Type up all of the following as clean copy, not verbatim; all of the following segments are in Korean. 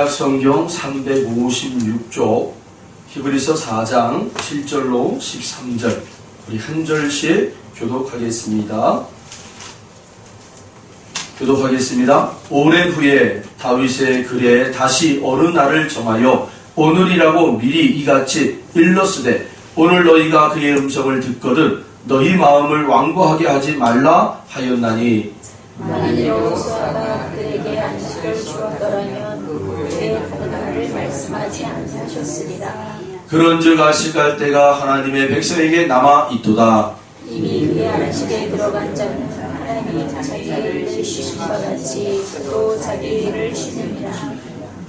성경 356쪽 히브리서 4장 7절로 13절 우리 한 절씩 교독하겠습니다. 오랜 후에 다윗의 글에 다시 어느 날을 정하여 오늘이라고 미리 이같이 일렀으되 오늘 너희가 그의 음성을 듣거든 너희 마음을 완고하게 하지 말라 하였나니 만일 여호수아가 그에게 안식을 주었더라면 그의 가능을 말씀하지 않으셨으리라. 그런즉 안식할 때가 하나님의 백성에게 남아 있도다. 이미 그의 안식에 들어간 자는 하나님이 자기를 쉬신 것 같이 또 자기 일을 쉬느니라.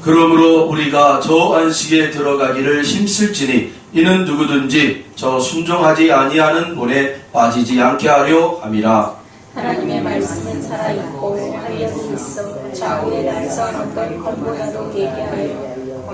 그러므로 우리가 저 안식에 들어가기를 힘쓸지니 이는 누구든지 저 순종하지 아니하는 본에 빠지지 않게 하려 함이라. 하나님의 말씀은 살아있고 활력이 있어 좌우에 날선 어떤 검보다도 계기하여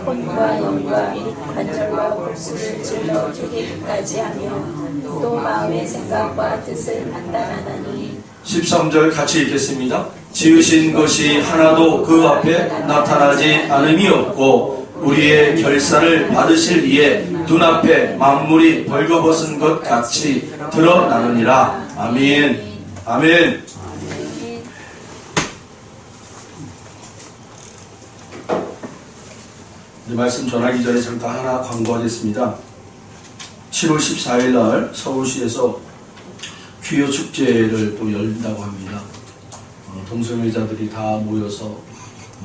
혼과 영과 관절과 골수를 찔러 쪼개기까지 하며 또 마음의 생각과 뜻을 판단하나니 13절 같이 읽겠습니다. 지으신 것이 하나도 그 앞에 나타나지 않음이 없고 우리의 결산을 받으실 이에 눈앞에 만물이 벌거벗은 것 같이 드러나느니라. 아멘. 아멘. 말씀 전하기 전에 잠깐 하나 광고하겠습니다. 7월 14일 날 서울시에서 퀴어 축제를 또 열린다고 합니다. 동성애자들이 다 모여서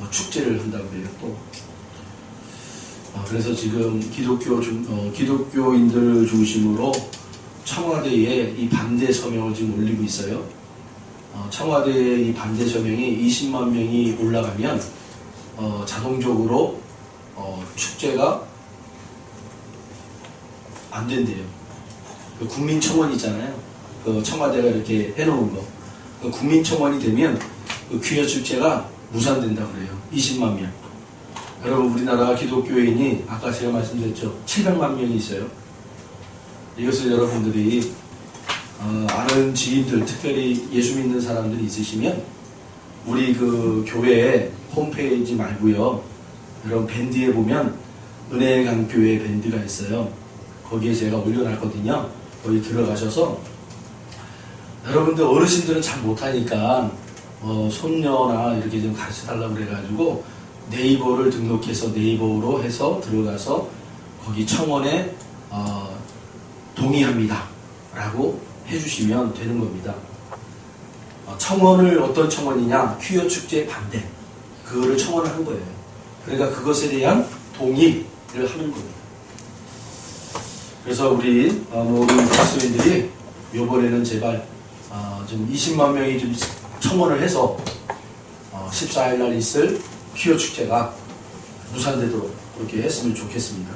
축제를 한다고 해요. 또 그래서 지금 기독교인들 중심으로 청와대에 이 반대 서명을 지금 올리고 있어요. 청와대에 이 반대 서명이 20만 명이 올라가면 자동적으로 축제가 안 된대요. 그 국민청원 있잖아요. 그 청와대가 이렇게 해놓은 거. 그 국민청원이 되면 그 퀴어 축제가 무산된다고 그래요. 20만 명. 여러분 우리나라 기독교인이 아까 제가 말씀드렸죠. 700만 명이 있어요. 이것을 여러분들이 아는 지인들, 특별히 예수 믿는 사람들이 있으시면 우리 그 교회 홈페이지 말고요. 여러분 밴드에 보면 은혜강교회 밴드가 있어요. 거기에 제가 올려놨거든요. 거기 들어가셔서 여러분들 어르신들은 잘 못하니까 손녀나 이렇게 좀 가르쳐달라고 그래가지고 네이버를 등록해서 네이버로 해서 들어가서 거기 청원에 동의합니다 라고 해주시면 되는 겁니다. 청원을 어떤 청원이냐? 퀴어 축제 반대. 그거를 청원을 한 거예요. 그러니까 그것에 대한 동의를 하는 겁니다. 그래서 우리 모든 그리스도인들이 이번에는 제발 좀 20만 명이 좀 청원을 해서 14일 날 있을 퀴어 축제가 무산되도록 그렇게 했으면 좋겠습니다.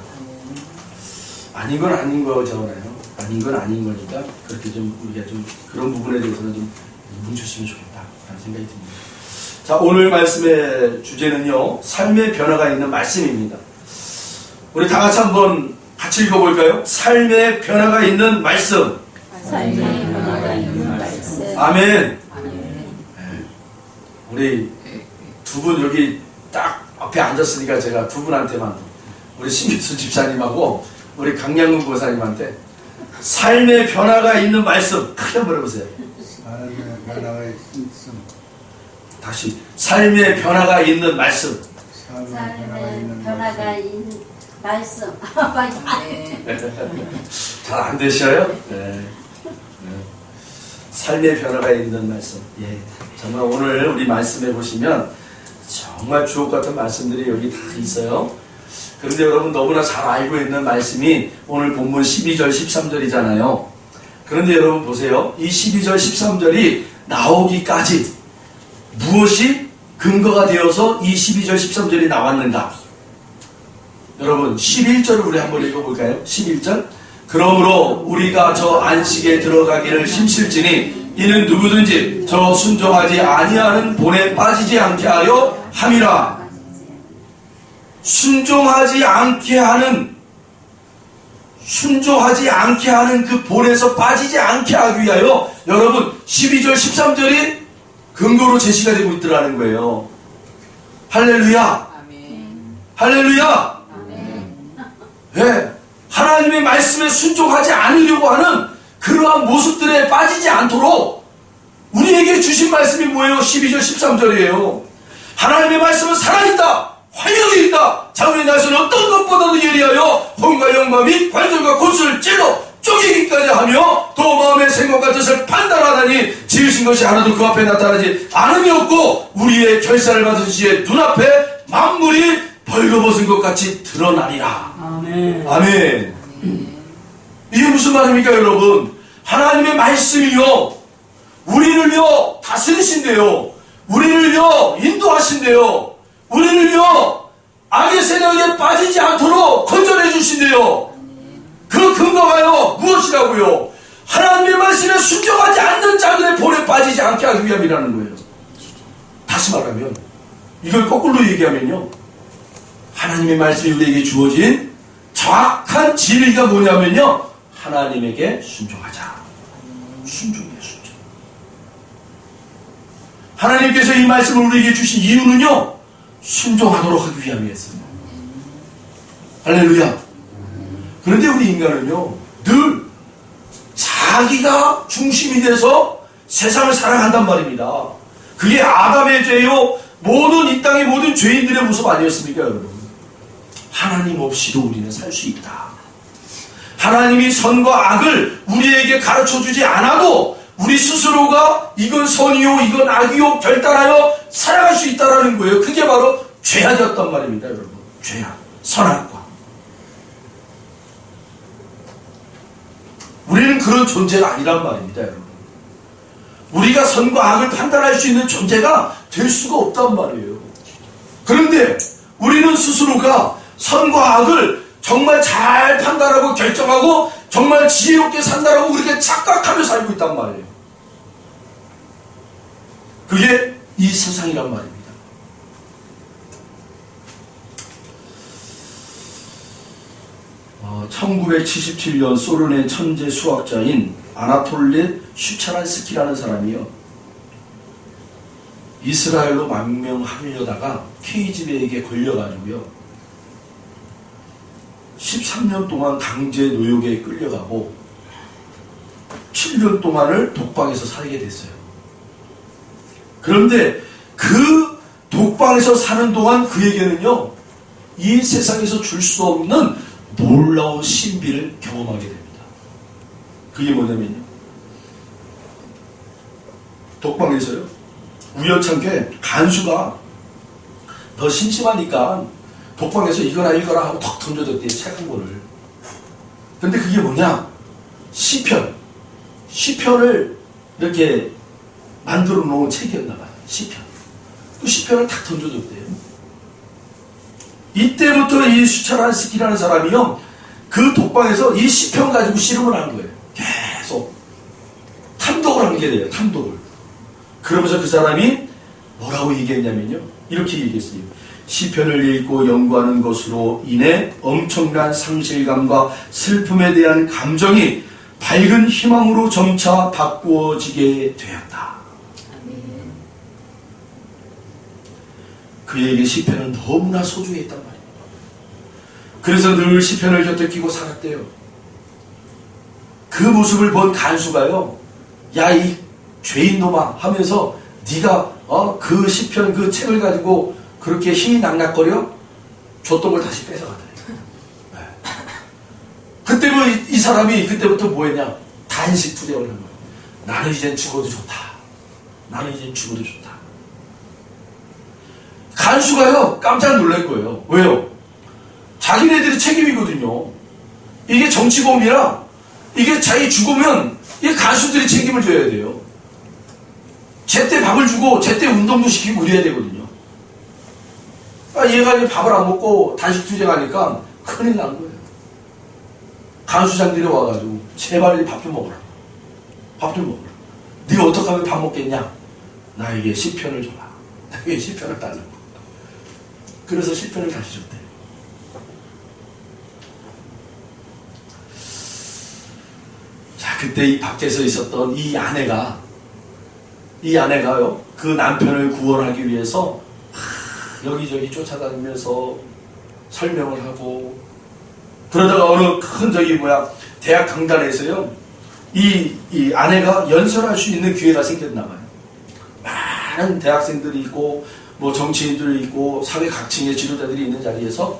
아닌 건 아닌 거잖아요. 아닌 건 아닌 거니까 그렇게 좀 우리가 좀 그런 부분에 대해서는 좀 뭉쳤으면 좋겠다라는 생각이 듭니다. 자, 오늘 말씀의 주제는요, 삶의 변화가 있는 말씀입니다. 우리 다 같이 한번 같이 읽어볼까요? 삶의 변화가 있는 말씀. 삶의 변화가 있는 말씀. 아멘. 우리 두 분 여기 딱 앞에 앉았으니까 제가 두 분한테만 우리 신규수 집사님하고 우리 강양근 고사님한테 삶의 변화가 있는 말씀 크게 한번 해보세요. 삶의 변화가 있음. 다시 삶의 변화가 있는 말씀. 삶의 변화가 있는 말씀. 잘 안 되셔요? 네. 삶의 변화가 있는 말씀. 예. 정말 오늘 우리 말씀해 보시면 정말 주옥 같은 말씀들이 여기 다 있어요. 그런데 여러분 너무나 잘 알고 있는 말씀이 오늘 본문 12절 13절이잖아요. 그런데 여러분 보세요. 이 12절 13절이 나오기까지 무엇이 근거가 되어서 이 12절 13절이 나왔는가? 여러분 11절을 우리 한번 읽어볼까요? 11절. 그러므로 우리가 저 안식에 들어가기를 힘쓸지니 이는 누구든지 저 순종하지 아니하는 본에 빠지지 않게 하려 함이라. 순종하지 않게 하는 그 본에서 빠지지 않게 하기 위하여 여러분 12절 13절이 근거로 제시가 되고 있더라는 거예요. 할렐루야. 할렐루야. 예, 하나님의 말씀에 순종하지 않으려고 하는 그러한 모습들에 빠지지 않도록 우리에게 주신 말씀이 뭐예요? 12절 13절이에요. 하나님의 말씀은 살아있다, 활력이 있다, 자우의 날씨는 어떤 것보다도 예리하여 혼과 영과 및 관절과 골수를 찔러 쪼개기까지 하며 또 마음의 생각과 뜻을 판단하다니 지으신 것이 하나도 그 앞에 나타나지 않음이 없고 우리의 결산을 받으신 시에 눈앞에 만물이 벌거벗은 것 같이 드러나리라. 아멘. 아멘. 이게 무슨 말입니까, 여러분? 하나님의 말씀이요, 우리를요 다스리신대요, 우리를요 인도하신대요, 우리를요 악의 세력에 빠지지 않도록 건전해 주신대요. 그 근거가요 무엇이라고요? 하나님의 말씀에 순종하지 않는 자들의 볼에 빠지지 않게 하기 위함이라는 거예요. 다시 말하면, 이걸 거꾸로 얘기하면요, 하나님의 말씀이 우리에게 주어진 정확한 진리가 뭐냐면요, 하나님에게 순종하자. 순종이에요, 순종. 하나님께서 이 말씀을 우리에게 주신 이유는요, 순종하도록 하기 위함이었습니다. 할렐루야. 그런데 우리 인간은요, 늘 자기가 중심이 돼서 세상을 살아간단 말입니다. 그게 아담의 죄요, 모든 이 땅의 모든 죄인들의 모습 아니었습니까, 여러분? 하나님 없이도 우리는 살 수 있다. 하나님이 선과 악을 우리에게 가르쳐주지 않아도 우리 스스로가 이건 선이요, 이건 악이요 결단하여 살아갈 수 있다는 거예요. 그게 바로 죄악이었단 말입니다, 여러분. 죄악, 선악과. 우리는 그런 존재가 아니란 말입니다, 여러분. 우리가 선과 악을 판단할 수 있는 존재가 될 수가 없단 말이에요. 그런데 우리는 스스로가 선과 악을 정말 잘 판단하고 결정하고 정말 지혜롭게 산다라고 그렇게 착각하며 살고 있단 말이에요. 그게 이 세상이란 말입니다. 어, 1977년 소련의 천재 수학자인 아나톨리 슈차란스키라는 사람이요, 이스라엘로 망명하려다가 KGB에게 걸려가지고요 13년 동안 강제 노역에 끌려가고 7년 동안을 독방에서 살게 됐어요. 그런데 그 독방에서 사는 동안 그에게는요, 이 세상에서 줄 수 없는 놀라운 신비를 경험하게 됩니다. 그게 뭐냐면요, 독방에서요 우연찮게 간수가 더 심심하니까 독방에서 이거나 이거나 하고 턱 던져줬대요, 책 한 권을. 근데 그게 뭐냐, 시편을 이렇게 만들어 놓은 책이었나봐요. 시편. 그 시편을 탁 던져줬대요. 이때부터 이 슈차란스키라는 사람이요, 그 독방에서 이 시편 가지고 씨름을 하는 거예요. 계속 탐독을 하게 돼요, 탐독을. 그러면서 그 사람이 뭐라고 얘기했냐면요, 이렇게 얘기했어요. 시편을 읽고 연구하는 것으로 인해 엄청난 상실감과 슬픔에 대한 감정이 밝은 희망으로 점차 바꾸어지게 되었다. 그에게 시편은 너무나 소중했단 말이에요. 그래서 늘 시편을 곁에 끼고 살았대요. 그 모습을 본 간수가요, 야, 이 죄인놈아 하면서 네가 그 시편 그 책을 가지고 그렇게 힘이 낙낙거려? 줬던 걸 다시 뺏어가더래요. 네. 그때 이 사람이 그때부터 뭐 했냐, 단식 투쟁을 한 거예요. 나는 이젠 죽어도 좋다. 나는 이젠 죽어도 좋다. 간수가요 깜짝 놀랄 거예요. 왜요? 자기네들이 책임이거든요. 이게 정치범이라 이게 자기 죽으면 이 간수들이 책임을 져야 돼요. 제때 밥을 주고 제때 운동도 시키고 그래야 되거든요. 얘가 이제 밥을 안 먹고 단식 투쟁하니까 큰일 난 거예요. 간수장들이 와가지고 제발 밥 좀 먹어라. 밥 좀 먹어라. 네가 어떻게 하면 밥 먹겠냐? 나에게 시편을 줘라. 나에게 시편을 달라고. 그래서 시편을 다시 줬대. 자, 그때 이 밖에서 있었던 이 아내가요, 그 남편을 구원하기 위해서 여기저기 쫓아다니면서 설명을 하고, 그러다가 어느 큰 대학 강단에서요, 이 아내가 연설할 수 있는 기회가 생겼나 봐요. 많은 대학생들이 있고, 뭐 정치인들이 있고, 사회 각층의 지도자들이 있는 자리에서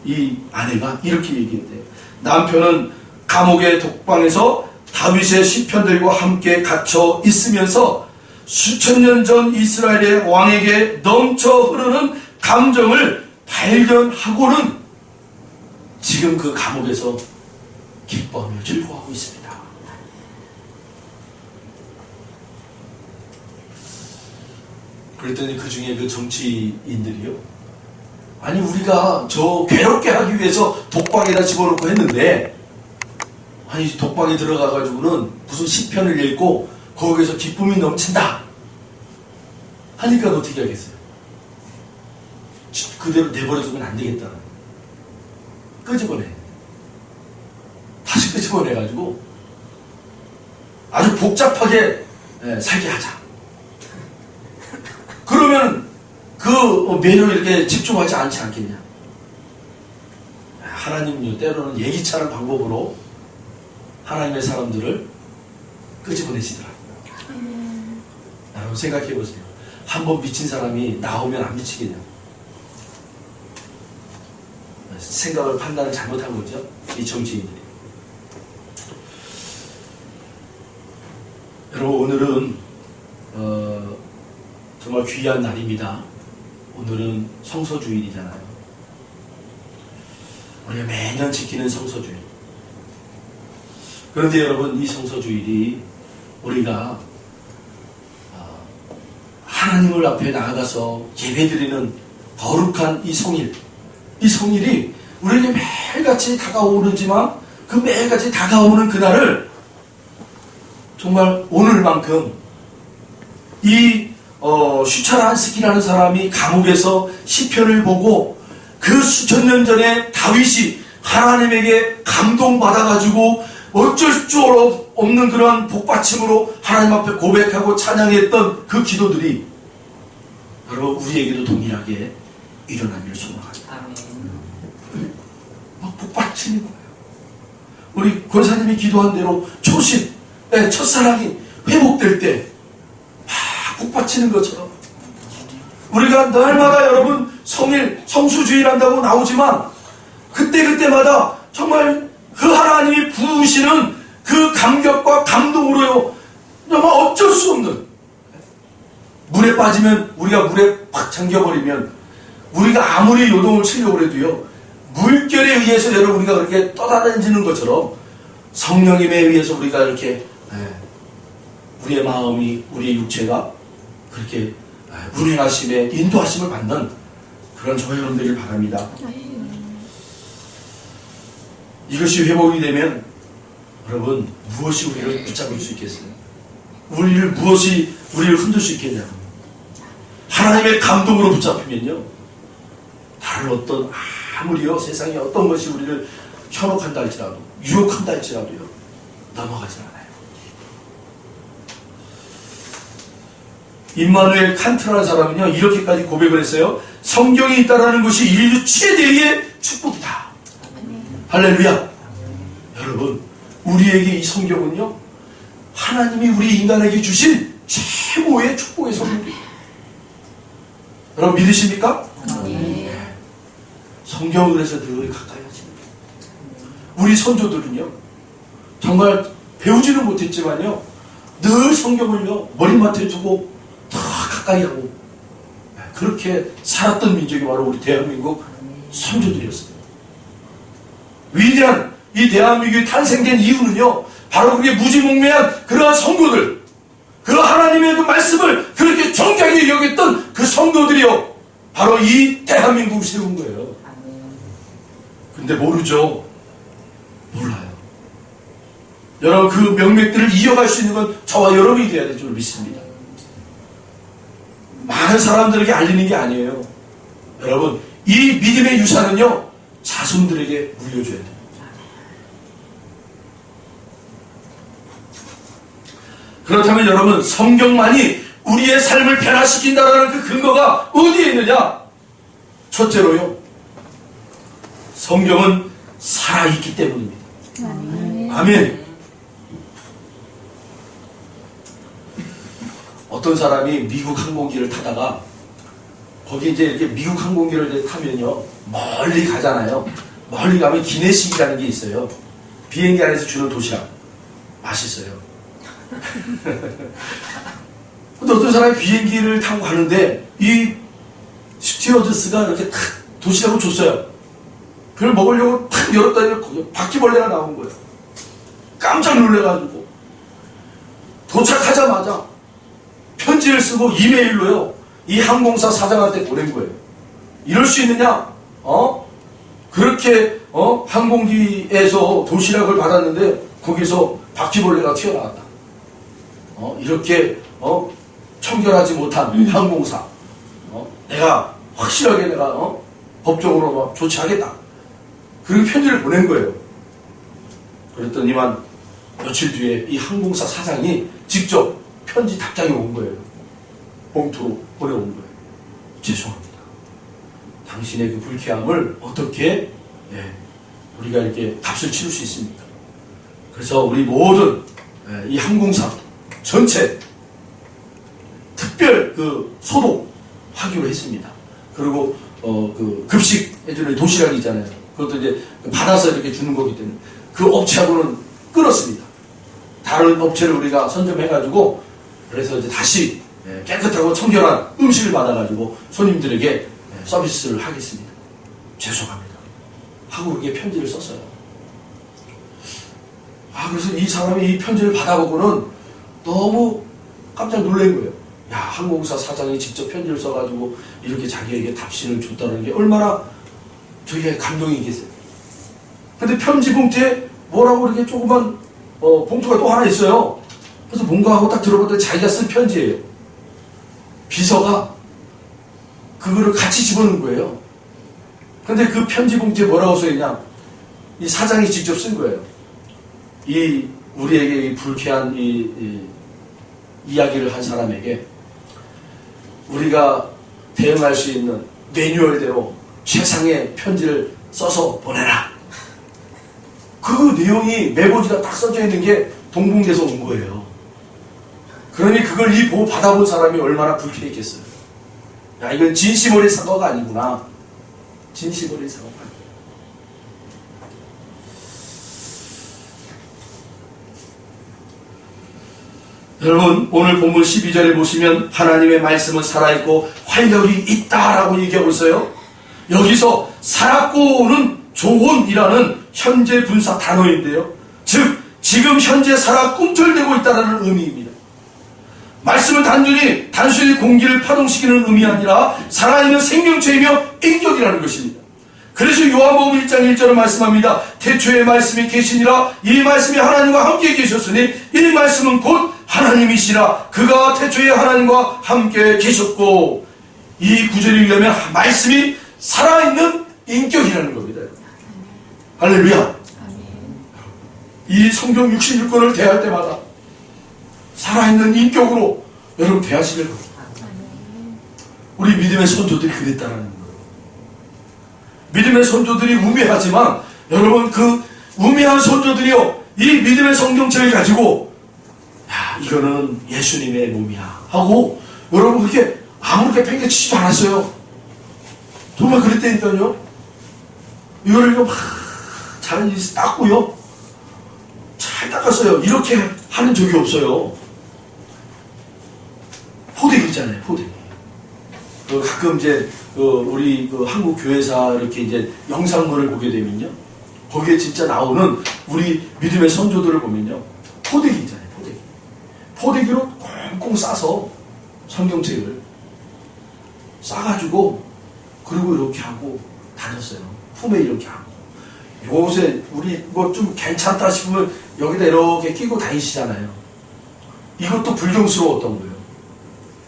이 아내가 이렇게 얘기했대요. 남편은 감옥의 독방에서 다윗의 시편들과 함께 갇혀 있으면서 수천 년 전 이스라엘의 왕에게 넘쳐 흐르는 감정을 발견하고는 지금 그 감옥에서 기뻐하며 즐거워하고 있습니다. 그랬더니 그 중에 그 정치인들이요, 아니 우리가 저 괴롭게 하기 위해서 독방에다 집어넣고 했는데, 아니 독방에 들어가가지고는 무슨 시편을 읽고 거기에서 기쁨이 넘친다 하니까 어떻게 하겠어요? 그대로 내버려두면 안 되겠다는, 끄집어내, 다시 끄집어내가지고 아주 복잡하게 살게 하자. 그러면 그 매너에 이렇게 집중하지 않지 않겠냐. 하나님은요, 때로는 예기치 않은 방법으로 하나님의 사람들을 끄집어내시더라고요. 여러분 생각해 보세요. 한번 미친 사람이 나오면 안 미치겠냐. 생각을, 판단을 잘못한 거죠, 이 정치인들이. 여러분 오늘은 정말 귀한 날입니다. 오늘은 성서주일이잖아요. 우리가 매년 지키는 성서주일. 그런데 여러분, 이 성서주일이 우리가 하나님을 앞에 나아가서 예배드리는 거룩한 이 성일, 이 성일이 우리에게 매일같이 다가오지만 그 매일같이 다가오는 그날을 정말 오늘만큼 이 슈차란스키라는 사람이 감옥에서 시편을 보고 그 수천 년 전에 다윗이 하나님에게 감동받아가지고 어쩔 줄 없는 그런 복받침으로 하나님 앞에 고백하고 찬양했던 그 기도들이 여러분 우리에게도 동일하게 일어나기를 소망합니다. 막 복받치는 거예요. 우리 권사님이 기도한 대로 초심, 첫사랑이 회복될 때 복받치는 것처럼 우리가 날마다 여러분 성일, 성수주일 한다고 나오지만 그때마다 정말 그 하나님이 부으시는 그 감격과 감동으로요, 정말 어쩔 수 없는, 물에 빠지면 우리가 물에 팍 잠겨버리면 우리가 아무리 요동을 치려고 해도요, 물결에 의해서 여러분 우리가 그렇게 떠다니는 것처럼 성령님에 의해서 우리가 이렇게 우리의 마음이, 우리의 육체가 그렇게 운행하심에 인도하심을 받는 그런 저와 여러분들을 바랍니다. 이것이 회복이 되면 여러분 무엇이 우리를 붙잡을 수 있겠어요? 무엇이 우리를 흔들 수 있겠냐고. 하나님의 감동으로 붙잡히면요, 다른 어떤 아무리요 세상에 어떤 것이 우리를 현혹한다 할지라도, 유혹한다 할지라도요, 넘어가지 않아요. 임마누엘 칸트라는 사람은요 이렇게까지 고백을 했어요. 성경이 있다라는 것이 인류 최대의 축복이다. 할렐루야. 여러분 우리에게 이 성경은요 하나님이 우리 인간에게 주신 최고의 축복의 성경입니다. 여러분 믿으십니까? 네. 성경을 그래서 늘 가까이 하십니다. 우리 선조들은요 정말 배우지는 못했지만요 늘 성경을요 머리맡에 두고 더 가까이 하고 그렇게 살았던 민족이 바로 우리 대한민국 선조들이었어요. 위대한 이 대한민국이 탄생된 이유는요 바로 그게 무지몽매한 그러한 성도들, 그 하나님의 그 말씀을 그렇게 정확하게 여겼던 그 성도들이요 바로 이 대한민국을 세운 거예요. 근데 모르죠. 몰라요. 여러분 그 명맥들을 이어갈 수 있는 건 저와 여러분이 돼야 될 줄 믿습니다. 많은 사람들에게 알리는 게 아니에요. 여러분 이 믿음의 유산은요 자손들에게 물려줘야 돼요. 그렇다면 여러분 성경만이 우리의 삶을 변화시킨다는 그 근거가 어디에 있느냐? 첫째로요 성경은 살아있기 때문입니다. 아멘. 어떤 사람이 미국 항공기를 타다가 거기 이제 이렇게 미국 항공기를 타면요 멀리 가잖아요. 멀리 가면 기내식이라는 게 있어요. 비행기 안에서 주는 도시락 맛있어요. 근데 어떤 사람이 비행기를 타고 가는데 이 스튜어디스가 이렇게 탁 도시락을 줬어요. 그걸 먹으려고 탁 열었더니 거기 바퀴벌레가 나온 거예요. 깜짝 놀래가지고 도착하자마자 편지를 쓰고 이메일로요 이 항공사 사장한테 보낸 거예요. 이럴 수 있느냐? 그렇게 항공기에서 도시락을 받았는데 거기서 바퀴벌레가 튀어나왔다. 이렇게 청결하지 못한 항공사 내가 확실하게 내가 법적으로 막 조치하겠다. 그리고 편지를 보낸 거예요. 그랬더니만 며칠 뒤에 이 항공사 사장이 직접 편지 답장이 온 거예요. 봉투로 보내온 거예요. 죄송합니다. 당신의 그 불쾌함을 어떻게 우리가 이렇게 값을 치를 수 있습니까? 그래서 우리 모든 이 항공사 전체 특별 그 소독하기로 했습니다. 그리고 그 급식 해주는 도시락이 있잖아요. 그것도 이제 받아서 이렇게 주는 거기 때문에 그 업체하고는 끊었습니다. 다른 업체를 우리가 선점해가지고 그래서 이제 다시 깨끗하고 청결한 음식을 받아가지고 손님들에게 서비스를 하겠습니다. 죄송합니다. 하고 그렇게 편지를 썼어요. 그래서 이 사람이 이 편지를 받아보고는 너무 깜짝 놀란 거예요. 야, 항공사 사장이 직접 편지를 써가지고 이렇게 자기에게 답신을 줬다는 게 얼마나 저게 감동이겠어요. 근데 편지 봉투에 뭐라고 이렇게 조그만 봉투가 또 하나 있어요. 그래서 뭔가 하고 딱 들어봤더니 자기가 쓴 편지예요. 비서가 그거를 같이 집어넣은 거예요. 근데 그 편지 봉투에 뭐라고 써있냐? 이 사장이 직접 쓴 거예요. 우리에게 이 불쾌한 이야기를 한 사람에게 우리가 대응할 수 있는 매뉴얼대로 최상의 편지를 써서 보내라. 그 내용이 메모지가 딱 써져 있는 게 동봉돼서 온 거예요. 그러니 그걸 이 보고 받아본 사람이 얼마나 불쾌했겠어요. 야, 이건 진심 어린 사과가 아니구나. 진심 어린 사과가 아니구나. 여러분, 오늘 본문 12절에 보시면 하나님의 말씀은 살아있고 활력이 있다라고 얘기하고 있어요. 여기서 살았고는 좋은이라는 현재 분사 단어인데요. 즉 지금 현재 살아 꿈틀대고 있다는 의미입니다. 말씀은 단순히 공기를 파동시키는 의미 아니라 살아있는 생명체이며 인격이라는 것입니다. 그래서 요한복음 1장 1절은 말씀합니다. 태초에 말씀이 계시니라. 이 말씀이 하나님과 함께 계셨으니 이 말씀은 곧 하나님이시라. 그가 태초에 하나님과 함께 계셨고, 이 구절에 의하면 말씀이 살아있는 인격이라는 겁니다. 할렐루야. 이 성경 66권을 대할 때마다 살아있는 인격으로 여러분 대하시길 바랍니다. 우리 믿음의 선조들이 그랬다는 거예요. 믿음의 선조들이 우매하지만 여러분 그 우매한 선조들이요, 이 믿음의 성경책을 가지고 야, 이거는 예수님의 몸이야 하고 여러분 그렇게 아무렇게 팽개치지도 않았어요. 정말 그랬다니까요. 이거를 막 잘 닦고요, 잘 닦았어요. 이렇게 하는 적이 없어요. 포대기 있잖아요, 포대기. 가끔 이제 우리 한국 교회사 이렇게 이제 영상물을 보게 되면요, 거기에 진짜 나오는 우리 믿음의 선조들을 보면요, 포대기 있잖아요, 포대기. 포대기로 꽁꽁 싸서 성경책을 싸가지고 그리고 이렇게 하고 다녔어요. 품에 이렇게 하고. 요새 우리 뭐 좀 괜찮다 싶으면 여기다 이렇게 끼고 다니시잖아요. 이것도 불경스러웠던 거예요.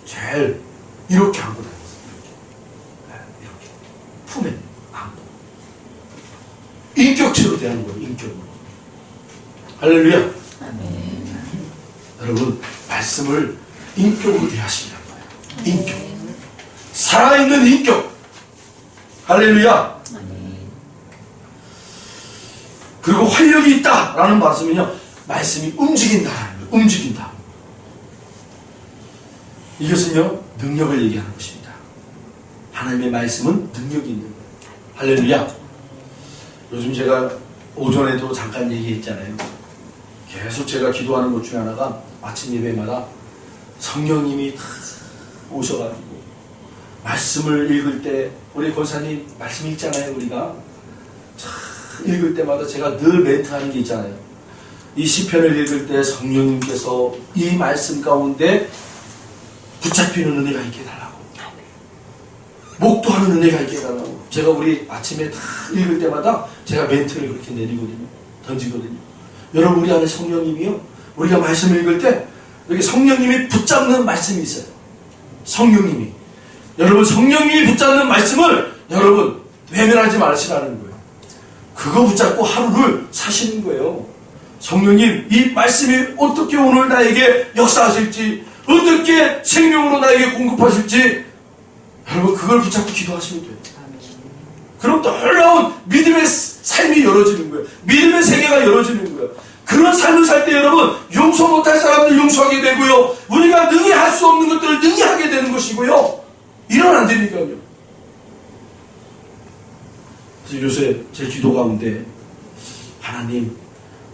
제일 이렇게 하고 다녔어요. 이렇게 품에 안고 인격체로 대하는 거예요. 인격으로. 할렐루야. 아멘. 여러분 말씀을 인격으로 대하시라는 거예요. 인격. 살아있는 인격. 할렐루야. 그리고 활력이 있다라는 말씀은요, 말씀이 움직인다라는 거예요. 움직인다. 이것은요, 능력을 얘기하는 것입니다. 하나님의 말씀은 능력이 있는 거예요. 할렐루야. 요즘 제가 오전에도 잠깐 얘기했잖아요. 계속 제가 기도하는 것 중에 하나가 아침 예배마다 성령님이 다 오셔가지고 말씀을 읽을 때, 우리 권사님 말씀 읽잖아요. 우리가 읽을 때마다 제가 늘 멘트하는 게 있잖아요. 이 시편을 읽을 때 성령님께서 이 말씀 가운데 붙잡히는 은혜가 있게 해달라고, 목도하는 은혜가 있게 해달라고. 제가 우리 아침에 다 읽을 때마다 제가 멘트를 그렇게 내리거든요. 던지거든요. 여러분, 우리 안에 성령님이요, 우리가 말씀을 읽을 때 여기 성령님이 붙잡는 말씀이 있어요. 성령님이, 여러분, 성령님이 붙잡는 말씀을 여러분 외면하지 마시라는 거예요. 그거 붙잡고 하루를 사시는 거예요. 성령님, 이 말씀이 어떻게 오늘 나에게 역사하실지, 어떻게 생명으로 나에게 공급하실지, 여러분 그걸 붙잡고 기도하시면 돼요. 그럼 놀라운 믿음의 삶이 열어지는 거예요. 믿음의 세계가 열어지는 거예요. 그런 삶을 살 때 여러분, 용서 못할 사람들 용서하게 되고요, 우리가 능히 할 수 없는 것들을 능히 하게 되는 것이고요. 이러면 안 되니까요. 그래서 요새 제 기도 가운데, 하나님,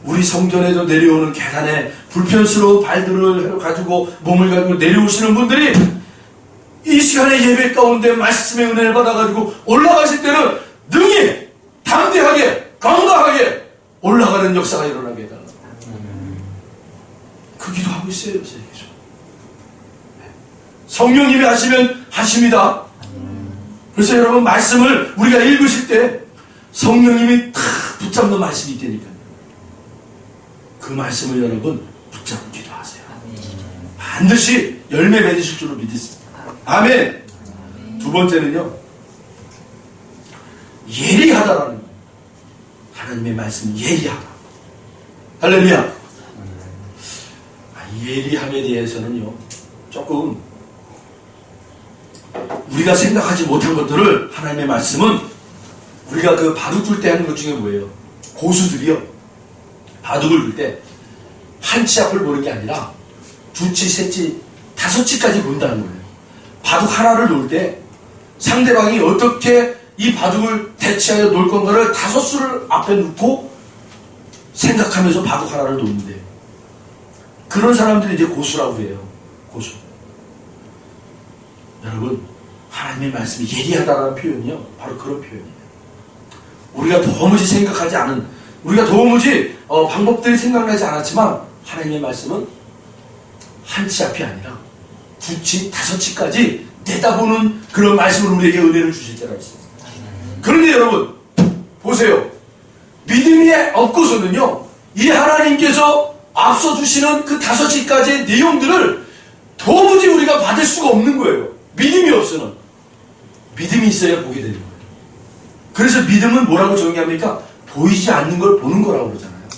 우리 성전에도 내려오는 계단에 불편스러운 발들을 가지고, 몸을 가지고 내려오시는 분들이 이 시간에 예배 가운데 말씀의 은혜를 받아가지고 올라가실 때는 능히 담대하게 강건하게 올라가는 역사가 일어나게 해달라. 그 기도하고 있어요. 요새 계속. 성령님이 하시면 하십니다. 그래서 여러분, 말씀을 우리가 읽으실 때 성령님이 탁 붙잡는 말씀이 있다니까요. 그 말씀을 여러분 붙잡고 기도하세요. 반드시 열매 맺으실 줄로 믿으세요. 아멘. 두 번째는요, 예리하다라는 거예요. 하나님의 말씀은 예리하다. 할렐루야. 예리함에 대해서는요, 조금 우리가 생각하지 못한 것들을, 하나님의 말씀은 우리가 그 바둑 둘 때 하는 것 중에 뭐예요? 고수들이요, 바둑을 둘 때 한 치 앞을 보는 게 아니라 두 치, 세 치, 다섯 치까지 본다는 거예요. 바둑 하나를 놓을 때 상대방이 어떻게 이 바둑을 대치하여 놓을 건가를 다섯 수를 앞에 놓고 생각하면서 바둑 하나를 놓는데, 그런 사람들이 이제 고수라고 해요. 고수. 여러분, 하나님의 말씀이 예리하다는 표현이요, 바로 그런 표현이에요. 우리가 도무지 생각하지 않은, 우리가 도무지 방법들이 생각나지 않았지만, 하나님의 말씀은 한 치 앞이 아니라 두 치, 다섯 치까지 내다보는 그런 말씀을 우리에게 은혜를 주실 때가 있습니다. 그런데 여러분, 보세요. 믿음이 없고서는요, 이 하나님께서 앞서 주시는 그 다섯 치까지의 내용들을 도무지 우리가 받을 수가 없는 거예요. 믿음이 없으면. 믿음이 있어야 보게 되는 거예요. 그래서 믿음은 뭐라고 정의합니까? 보이지 않는 걸 보는 거라고 그러잖아요.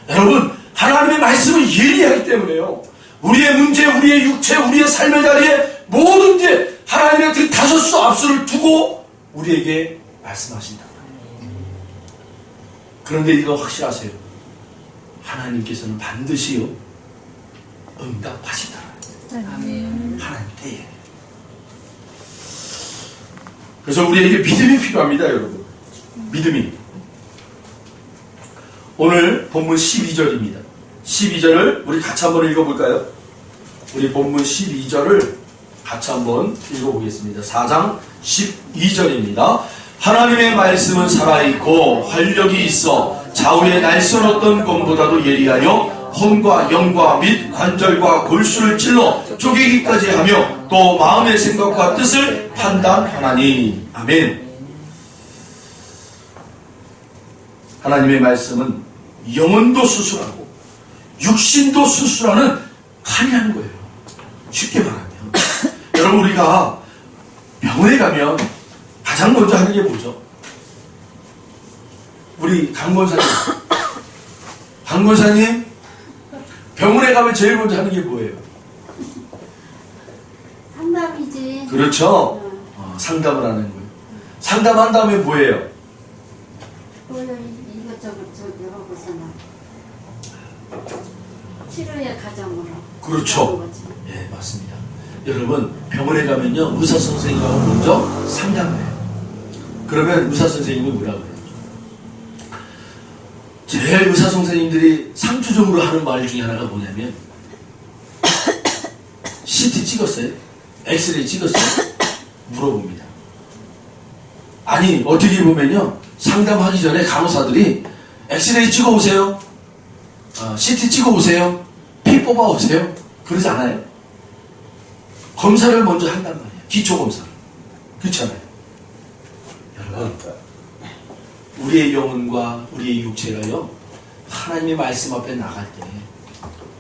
여러분, 하나님의 말씀은 예리하기 때문에요, 우리의 문제, 우리의 육체, 우리의 삶의 자리에 뭐든지 하나님의 그 다섯 수 앞수를 두고 우리에게 말씀하신다. 그런데 이거 확실하세요. 하나님께서는 반드시요, 응답하시다. 하나님 때에. 그래서 우리에게 믿음이 필요합니다, 여러분. 믿음이. 오늘 본문 12절입니다. 12절을 우리 같이 한번 읽어볼까요? 우리 본문 12절을 같이 한번 읽어보겠습니다. 4장 12절입니다. 하나님의 말씀은 살아있고 활력이 있어 좌우의 날선 어떤 검보다도 예리하여 혼과 영과 및 관절과 골수를 찔러 쪼개기까지 하며 또 마음의 생각과 뜻을 판단하나니. 아멘. 하나님의 말씀은 영혼도 수술하고 육신도 수술하는 칼이라는 거예요. 쉽게 말하면 여러분, 우리가 병원에 가면 가장 먼저 하는 게 뭐죠? 우리 강권사님, 강권사님, 병원에 가면 제일 먼저 하는 게 뭐예요? 상담이지. 그렇죠. 상담을 하는 거예요. 상담한 다음에 뭐예요? 이것저것 저기 하고서는 치료의 과정으로. 그렇죠. 하는 거지. 예, 맞습니다. 여러분, 병원에 가면요, 의사 선생님하고 먼저 상담을 해요. 그러면 의사 선생님이 뭐라고 그래요? 제일 의사 선생님들이 상투적으로 하는 말 중에 하나가 뭐냐면, CT 찍었어요? 엑스레이 찍었어요? 물어봅니다. 아니, 어떻게 보면요, 상담하기 전에 간호사들이 엑스레이 찍어오세요? CT 찍어오세요? 피 뽑아오세요? 그러지 않아요? 검사를 먼저 한단 말이에요. 기초검사를. 그렇잖아요. 여러분, 우리의 영혼과 우리의 육체가요, 하나님의 말씀 앞에 나갈 때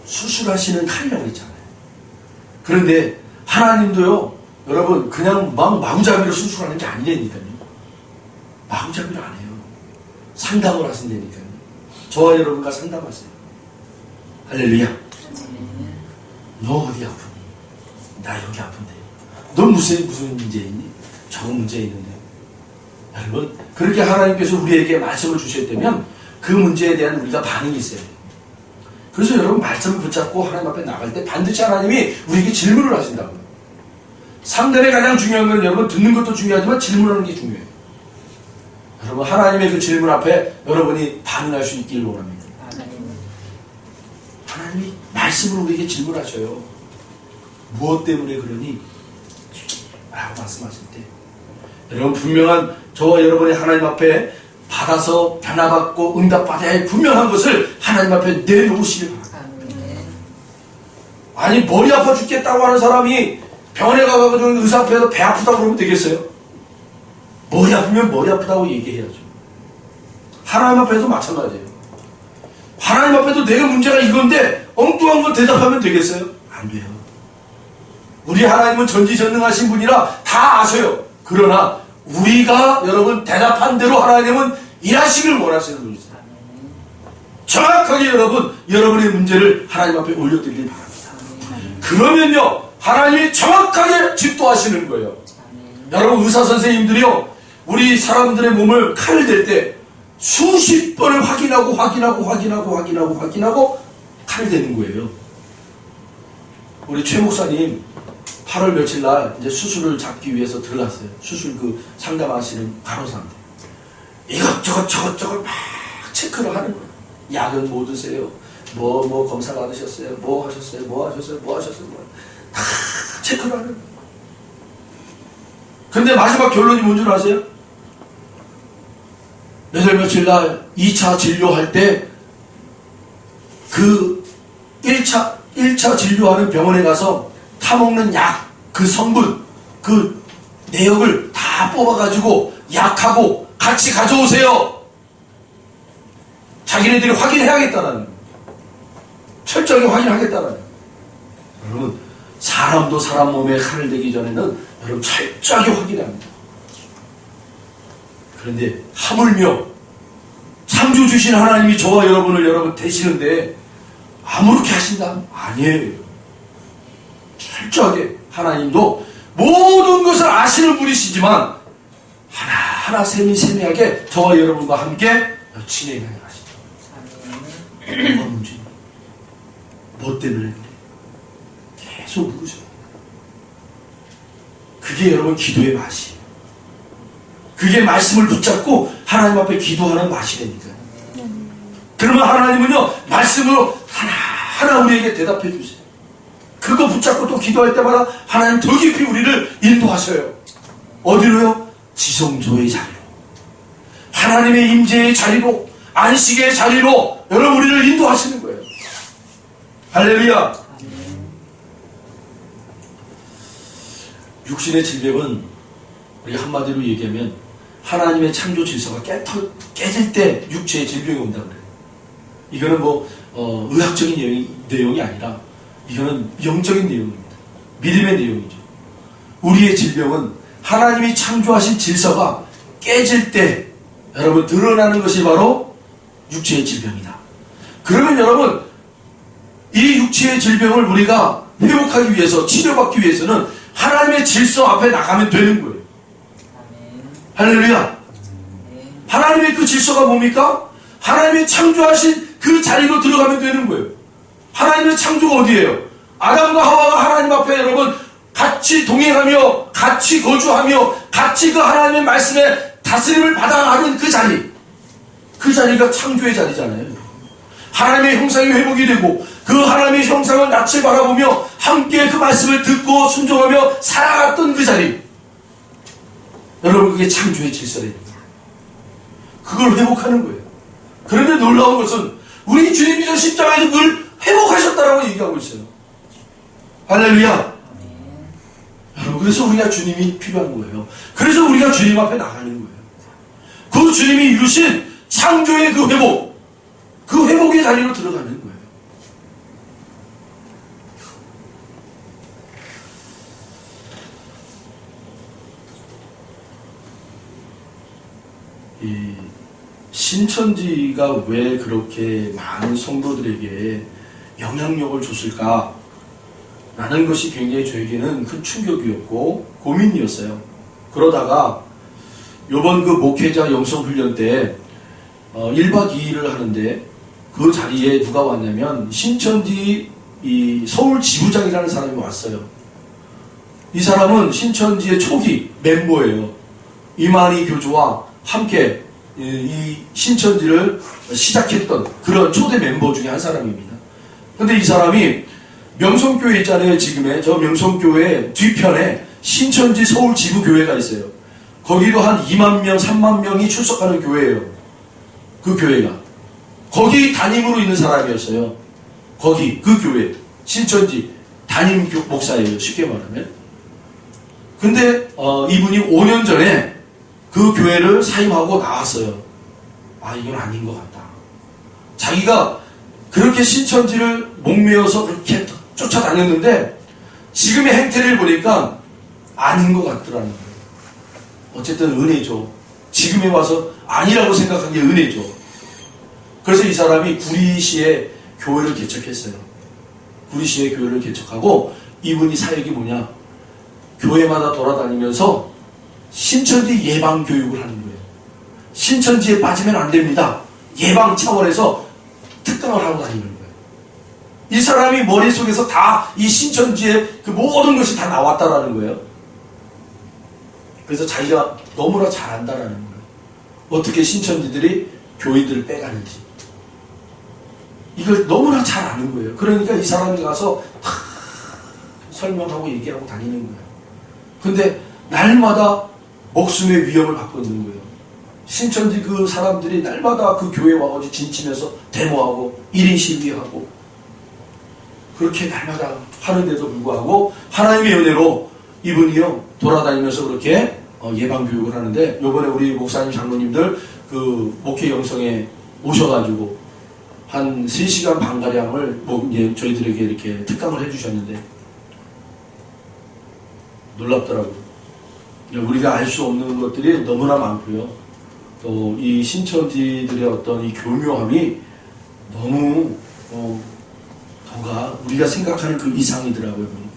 수술하시는 칼이라고 있잖아요. 그런데 하나님도요, 여러분, 그냥 마구잡이로 수술하는 게 아니라니까요. 마구잡이로 안 해요. 상담을 하신다니까요. 저와 여러분과 상담하세요. 할렐루야. 너 어디 아프니? 나 여기 아픈데. 너 무슨 문제 있니? 저 문제 있는데. 여러분, 그렇게 하나님께서 우리에게 말씀을 주셨다면 그 문제에 대한 우리가 반응이 있어요. 그래서 여러분, 말씀을 붙잡고 하나님 앞에 나갈 때 반드시 하나님이 우리에게 질문을 하신다고요. 상담에 가장 중요한 건 여러분, 듣는 것도 중요하지만 질문하는 게 중요해요. 여러분, 하나님의 그 질문 앞에 여러분이 반응할 수 있기를 원합니다. 하나님이 말씀을 우리에게 질문하셔요. 무엇 때문에 그러니? 라고 말씀하실 때 여러분, 분명한 저와 여러분의 하나님 앞에 받아서 변화받고 응답받아야 할 분명한 것을 하나님 앞에 내놓으시길 바랍니다. 아니, 머리 아파 죽겠다고 하는 사람이 병원에 가가지고 의사 앞에서 배 아프다고 그러면 되겠어요? 머리 아프면 머리 아프다고 얘기해야죠. 하나님 앞에도 마찬가지예요. 하나님 앞에도 내가 문제가 이건데 엉뚱한 건 대답하면 되겠어요? 안 돼요. 우리 하나님은 전지전능하신 분이라 다 아셔요. 그러나 우리가 여러분 대답한 대로 하나님은 일하시길 원하시는 분이세요. 정확하게 여러분의 문제를 하나님 앞에 올려드리길 바랍니다. 그러면요, 하나님이 정확하게 집도하시는 거예요. 여러분, 의사 선생님들이요, 우리 사람들의 몸을 칼을 댈 때 수십 번을 확인하고 칼을 대는 거예요. 우리 최 목사님 8월 며칠 날 이제 수술을 잡기 위해서 들어갔어요. 수술 그 상담하시는 간호사한테 이것저것 막 체크를 하는 거예요. 약은 뭐 드세요? 뭐 검사 받으셨어요? 뭐 하셨어요? 다 체크를 하는 거예요. 근데 마지막 결론이 뭔 줄 아세요? 며칠 날 2차 진료할 때 그 1차 진료하는 병원에 가서 타먹는 약, 그 성분, 그 내역을 다 뽑아가지고 약하고 같이 가져오세요. 자기네들이 확인해야겠다는 거예요. 철저하게 확인하겠다는 거예요. 여러분, 사람도 사람 몸에 칼을 대기 전에는 여러분 철저하게 확인해야 합니다. 그런데 하물며 창조 주신 하나님이 저와 여러분을 여러분 대시는데 아무렇게 하신다? 아니에요. 철저하게 하나님도 모든 것을 아시는 분이시지만 하나하나 세미세미하게 저와 여러분과 함께 진행해 가시죠. 뭐가 문제냐? 뭐 때문에 그래? 계속 물으셔요. 그게 여러분 기도의 맛이에요. 그게 말씀을 붙잡고 하나님 앞에 기도하는 맛이라니까요. 그러면 하나님은요, 말씀으로 하나하나 우리에게 대답해 주세요. 그거 붙잡고 또 기도할 때마다 하나님 더 깊이 우리를 인도하셔요. 어디로요? 지성소의 자리로, 하나님의 임재의 자리로, 안식의 자리로 여러분 우리를 인도하시는 거예요. 할렐루야. 육신의 질병은 우리가 한마디로 얘기하면 하나님의 창조 질서가 깨질 때 육체의 질병이 온다 그래요. 이거는 의학적인 내용이 아니라 이거는 영적인 내용입니다. 믿음의 내용이죠. 우리의 질병은 하나님이 창조하신 질서가 깨질 때 여러분 드러나는 것이 바로 육체의 질병이다. 그러면 여러분, 이 육체의 질병을 우리가 회복하기 위해서, 치료받기 위해서는 하나님의 질서 앞에 나가면 되는 거예요. 할렐루야. 하나님의 그 질서가 뭡니까? 하나님이 창조하신 그 자리로 들어가면 되는 거예요. 하나님의 창조가 어디예요? 아담과 하와가 하나님 앞에 여러분 같이 동행하며 같이 거주하며 같이 그 하나님의 말씀에 다스림을 받아가는 그 자리, 그 자리가 창조의 자리잖아요. 하나님의 형상이 회복이 되고 그 하나님의 형상을 낯을 바라보며 함께 그 말씀을 듣고 순종하며 살아갔던 그 자리, 여러분 그게 창조의 질서입니다. 그걸 회복하는 거예요. 그런데 놀라운 것은 우리 주님이 저 십자가에서 그걸 회복하셨다라고 얘기하고 있어요. 할렐루야. 여러분 그래서 우리가 주님이 필요한 거예요. 그래서 우리가 주님 앞에 나가는 거예요. 그 주님이 이루신 창조의 그 회복, 그 회복의 자리로 들어가는 거예요. 이 신천지가 왜 그렇게 많은 성도들에게 영향력을 줬을까? 라는 것이 굉장히 저에게는 큰 충격이었고 고민이었어요. 그러다가 요번 그 목회자 영성훈련 때 1박 2일을 하는데 그 자리에 누가 왔냐면 신천지 이 서울 지부장이라는 사람이 왔어요. 이 사람은 신천지의 초기 멤버예요. 이만희 교주와 함께 이 신천지를 시작했던 그런 초대 멤버 중에 한 사람입니다. 근데 이 사람이 명성교회 있잖아요. 지금의 저 명성교회 뒤편에 신천지 서울 지부교회가 있어요. 거기도 한 2만 명, 3만 명이 출석하는 교회예요. 그 교회가. 거기 담임으로 있는 사람이었어요. 거기 그 교회 신천지 담임 목사예요. 쉽게 말하면. 근데 이분이 5년 전에 그 교회를 사임하고 나왔어요. 아 이건 아닌 것 같다. 자기가 그렇게 신천지를 목매어서 그렇게 쫓아다녔는데 지금의 행태를 보니까 아닌 것 같더라는 거예요. 어쨌든 은혜죠. 지금에 와서 아니라고 생각한 게 은혜죠. 그래서 이 사람이 구리시에 교회를 개척했어요. 구리시에 교회를 개척하고 이분이 사역이 뭐냐? 교회마다 돌아다니면서 신천지 예방 교육을 하는 거예요. 신천지에 빠지면 안 됩니다. 예방 차원에서 특강을 하고 다니는 거예요. 이 사람이 머릿속에서 다 이 신천지의 그 모든 것이 다 나왔다라는 거예요. 그래서 자기가 너무나 잘 안다라는 거예요. 어떻게 신천지들이 교인들을 빼가는지. 이걸 너무나 잘 아는 거예요. 그러니까 이 사람이 가서 다 설명하고 얘기하고 다니는 거예요. 근데 날마다 목숨의 위협을 받고 있는 거예요. 신천지 그 사람들이 날마다 그 교회 와가지고 진침해서 데모하고 1인 시위하고 그렇게 날마다 하는데도 불구하고 하나님의 은혜로 이분이요 돌아다니면서 그렇게 예방교육을 하는데 요번에 우리 목사님 장로님들 그 목회 영성에 오셔가지고 한 3시간 반가량을 저희들에게 이렇게 특강을 해주셨는데 놀랍더라고요. 우리가 알 수 없는 것들이 너무나 많고요. 또 이 신천지들의 어떤 이 교묘함이 너무 뭔가 우리가 생각하는 그 이상이더라고요. 보니까.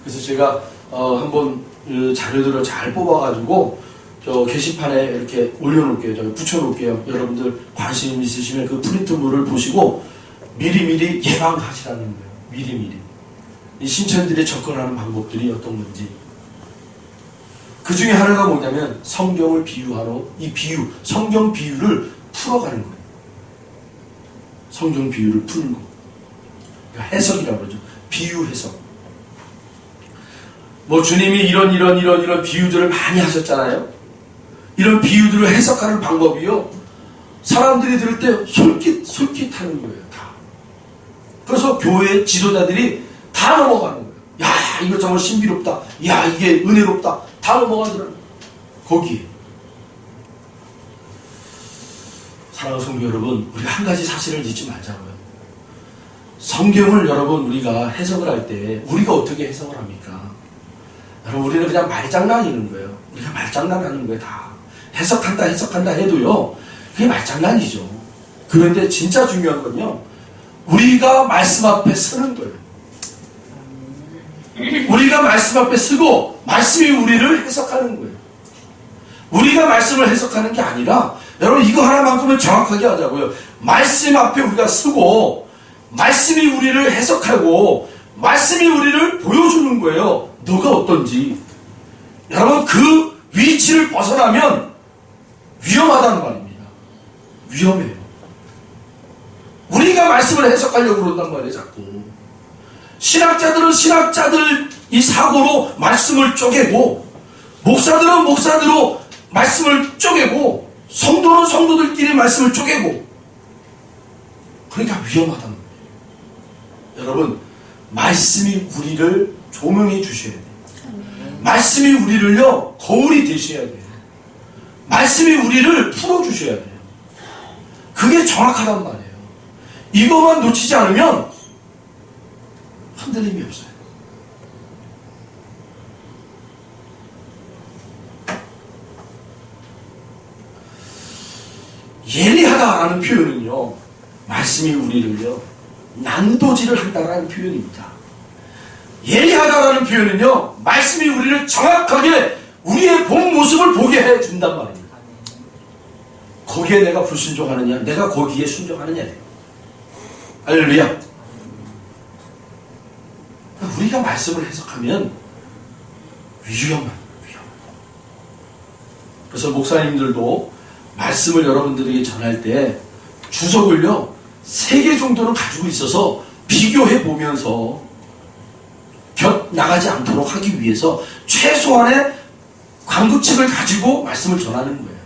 그래서 제가 한번 그 자료들을 잘 뽑아가지고 저 게시판에 이렇게 올려놓을게요. 저 붙여놓을게요. 여러분들 관심 있으시면 그 프린트물을 보시고 미리미리 예방하시라는 거예요. 미리미리. 이 신천지들에 접근하는 방법들이 어떤 건지. 그 중에 하나가 뭐냐면 성경을 비유하러 이 비유, 성경 비유를 풀어가는 거예요. 성경 비유를 푸는 거. 그러니까 해석이라고 그러죠. 비유 해석. 뭐 주님이 이런 비유들을 많이 하셨잖아요. 이런 비유들을 해석하는 방법이요. 사람들이 들을 때 솔깃하는 거예요. 다. 그래서 교회 지도자들이 다 넘어가는 거예요. 야 이거 정말 신비롭다. 야 이게 은혜롭다. 다 넘어가더라고요. 거기에. 사랑하는 성도 여러분, 우리가 한 가지 사실을 잊지 말자고요. 성경을 여러분 우리가 해석을 할 때 우리가 어떻게 해석을 합니까? 여러분 우리는 그냥 말장난이는 거예요. 우리가 말장난하는 거예요. 다. 해석한다 해도요. 그게 말장난이죠. 그런데 진짜 중요한 건요. 우리가 말씀 앞에 서는 거예요. 우리가 말씀 앞에 서고 말씀이 우리를 해석하는 거예요. 우리가 말씀을 해석하는 게 아니라 여러분 이거 하나만큼은 정확하게 하자고요. 말씀 앞에 우리가 서고 말씀이 우리를 해석하고 말씀이 우리를 보여주는 거예요. 너가 어떤지. 여러분 그 위치를 벗어나면 위험하다는 말입니다. 위험해요. 우리가 말씀을 해석하려고 그런단 말이에요. 자꾸 신학자들은 신학자들 이 사고로 말씀을 쪼개고 목사들은 목사대로 말씀을 쪼개고 성도는 성도들끼리 말씀을 쪼개고 그러니까 위험하다는 거예요. 여러분 말씀이 우리를 조명해 주셔야 돼요. 말씀이 우리를요 거울이 되셔야 돼요. 말씀이 우리를 풀어주셔야 돼요. 그게 정확하단 말이에요. 이것만 놓치지 않으면 흔들림이 없어요. 예리하다라는 표현은요 말씀이 우리를요 난도질을 한다라는 표현입니다. 예리하다라는 표현은요 말씀이 우리를 정확하게 우리의 본 모습을 보게 해준단 말입니다. 거기에 내가 불순종하느냐 내가 거기에 순종하느냐. 할렐루야. 우리가 말씀을 해석하면 위험. 그래서 목사님들도 말씀을 여러분들에게 전할 때 주석을요 3개 정도는 가지고 있어서 비교해 보면서 곁 나가지 않도록 하기 위해서 최소한의 관구책을 가지고 말씀을 전하는 거예요.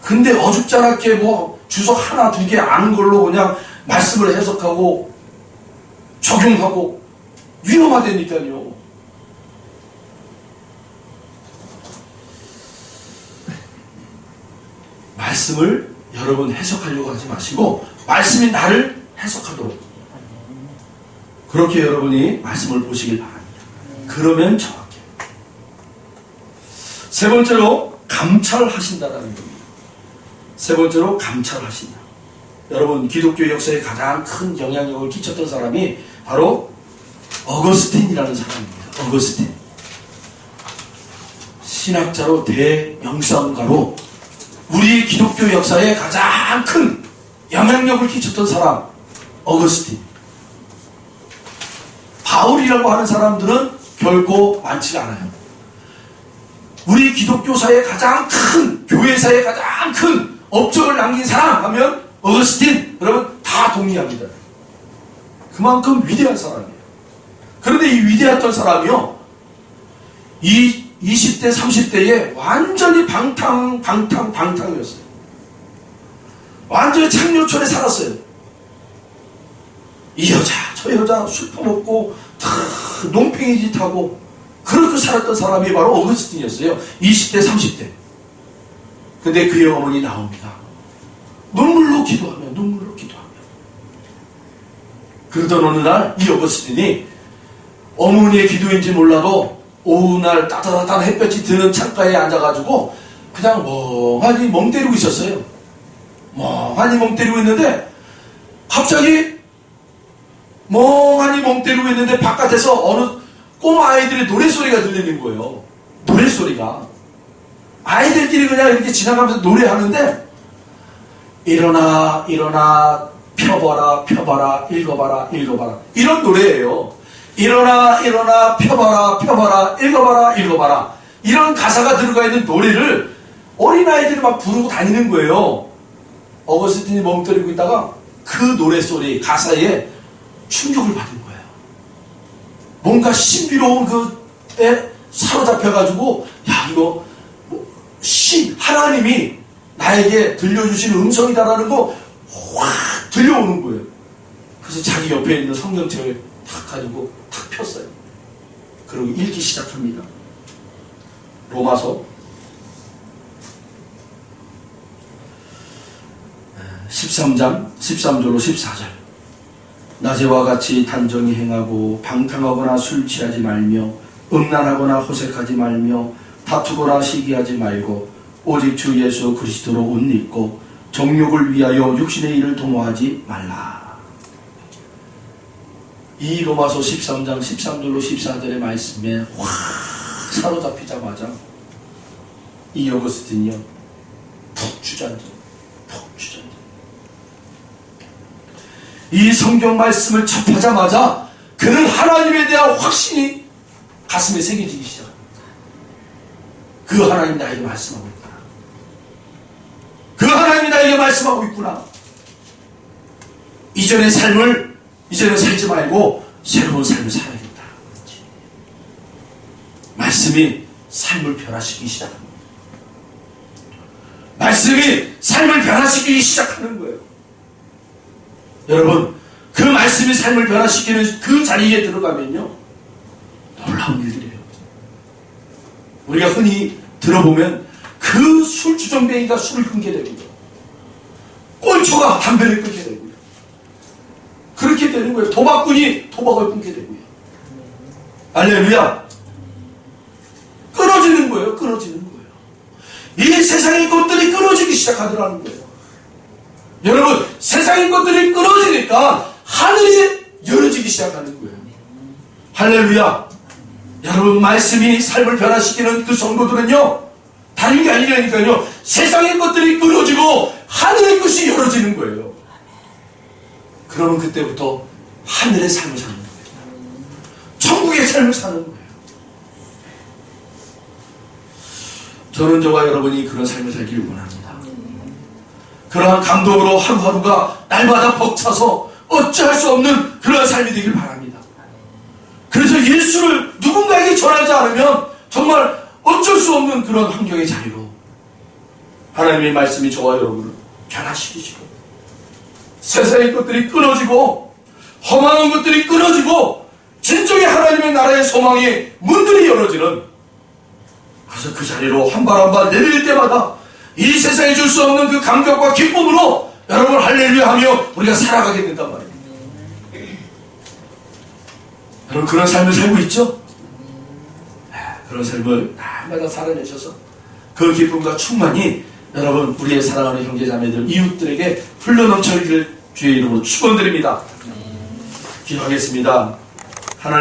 근데 어줍잖게 뭐 주석 하나 두 개 아는 걸로 그냥 말씀을 해석하고 적용하고 위험하다니까요. 말씀을 여러분 해석하려고 하지 마시고 말씀이 나를 해석하도록 그렇게 여러분이 말씀을 보시길 바랍니다. 그러면 정확해요. 세 번째로 감찰하신다라는 겁니다. 세 번째로 감찰하신다. 여러분 기독교 역사에 가장 큰 영향력을 끼쳤던 사람이 바로 어거스틴이라는 사람입니다. 어거스틴. 신학자로 대명상가로 우리 기독교 역사에 가장 큰 영향력을 끼쳤던 사람 어거스틴. 바울이라고 하는 사람들은 결코 많지가 않아요. 우리 기독교사의 가장 큰 교회사의 가장 큰 업적을 남긴 사람 하면 어거스틴. 여러분 다 동의합니다. 그만큼 위대한 사람이에요. 그런데 이 위대했던 사람이요 이 20대 30대에 완전히 방탕이었어요. 완전히 창녀촌에 살았어요. 이 여자 저 여자 술 퍼먹고 다 농팽이 짓 하고 그렇게 살았던 사람이 바로 어거스틴이었어요. 20대 30대. 근데 그의 어머니 나옵니다. 눈물로 기도하며 그러던 어느 날 이 어거스틴이 어머니의 기도인지 몰라도 오후날 따뜻한 햇볕이 드는 창가에 앉아가지고 그냥 멍하니 멍 때리고 있었어요. 멍하니 멍 때리고 있는데 갑자기 멍하니 멍 때리고 있는데 바깥에서 어느 꼬마 아이들의 노래소리가 들리는 거예요. 노래소리가. 아이들끼리 그냥 이렇게 지나가면서 노래하는데 일어나 일어나 펴봐라 펴봐라 읽어봐라 읽어봐라 이런 노래예요. 일어나 일어나 펴봐라 펴봐라 읽어봐라 읽어봐라 이런 가사가 들어가 있는 노래를 어린아이들이 막 부르고 다니는 거예요. 어거스틴이 멍때리고 있다가 그 노래소리 가사에 충격을 받은 거예요. 뭔가 신비로운 그에 사로잡혀가지고 야 이거 하나님이 나에게 들려주신 음성이다라는 거 확 들려오는 거예요. 그래서 자기 옆에 있는 성경책을 탁 가지고 탁 폈어요. 그리고 읽기 시작합니다. 로마서 13장 13절로 14절. 낮에와 같이 단정히 행하고 방탕하거나 술 취하지 말며 음란하거나 호색하지 말며 다투거나 시기하지 말고 오직 주 예수 그리스도로 옷 입고 정욕을 위하여 육신의 일을 도모하지 말라. 이 로마서 13장 13절로 14절의 말씀에 확 사로잡히자마자 이 어거스틴이요, 푹 주저앉아. 이 성경 말씀을 접하자마자 그는 하나님에 대한 확신이 가슴에 새겨지기 시작합니다. 그 하나님 나에게 말씀하고 있구나. 그 하나님이 나에게 말씀하고 있구나. 이전의 삶을 이제는 살지 말고 새로운 삶을 살아야겠다. 말씀이 삶을 변화시키기 시작합니다. 말씀이 삶을 변화시키기 시작하는 거예요. 여러분, 그 말씀이 삶을 변화시키는 그 자리에 들어가면요, 놀라운 일들이에요. 우리가 흔히 들어보면 그 술주정뱅이가 술을 끊게 되고요, 꼴초가 담배를 끊게 되고요, 그렇게 되는 거예요. 도박꾼이 도박을 끊게 되고요. 할렐루야. 끊어지는 거예요. 끊어지는 거예요. 이 세상의 것들이 끊어지기 시작하더라는 거예요. 여러분, 세상의 것들이 끊어지니까 하늘이 열어지기 시작하는 거예요. 할렐루야. 여러분, 말씀이 삶을 변화시키는 그 성도들은요, 다른 게 아니라니까요, 세상의 것들이 끊어지고 하늘의 것이 열어지는 거예요. 그러면 그때부터 하늘의 삶을 사는 거예요. 천국의 삶을 사는 거예요. 저는 저와 여러분이 그런 삶을 살기를 원합니다. 그러한 감동으로 하루하루가 날마다 벅차서 어찌할 수 없는 그러한 삶이 되길 바랍니다. 그래서 예수를 누군가에게 전하지 않으면 정말 어쩔 수 없는 그런 환경의 자리로 하나님의 말씀이 저와 여러분을 변화시키시고, 세상의 것들이 끊어지고 험한 것들이 끊어지고 진정의 하나님의 나라의 소망의 문들이 열어지는, 그래서 그 자리로 한 발 한 발 내릴 때마다 이 세상에 줄 수 없는 그 감격과 기쁨으로 여러분 할렐루야 하며 우리가 살아가게 된단 말이에요. 여러분, 그런 삶을 살고 있죠? 그런 삶을 날마다 살아내셔서 그 기쁨과 충만이 여러분 우리의 사랑하는 형제자매들, 이웃들에게 흘러넘쳐지기를 주의 이름으로 축원드립니다. 기도하겠습니다. 하나님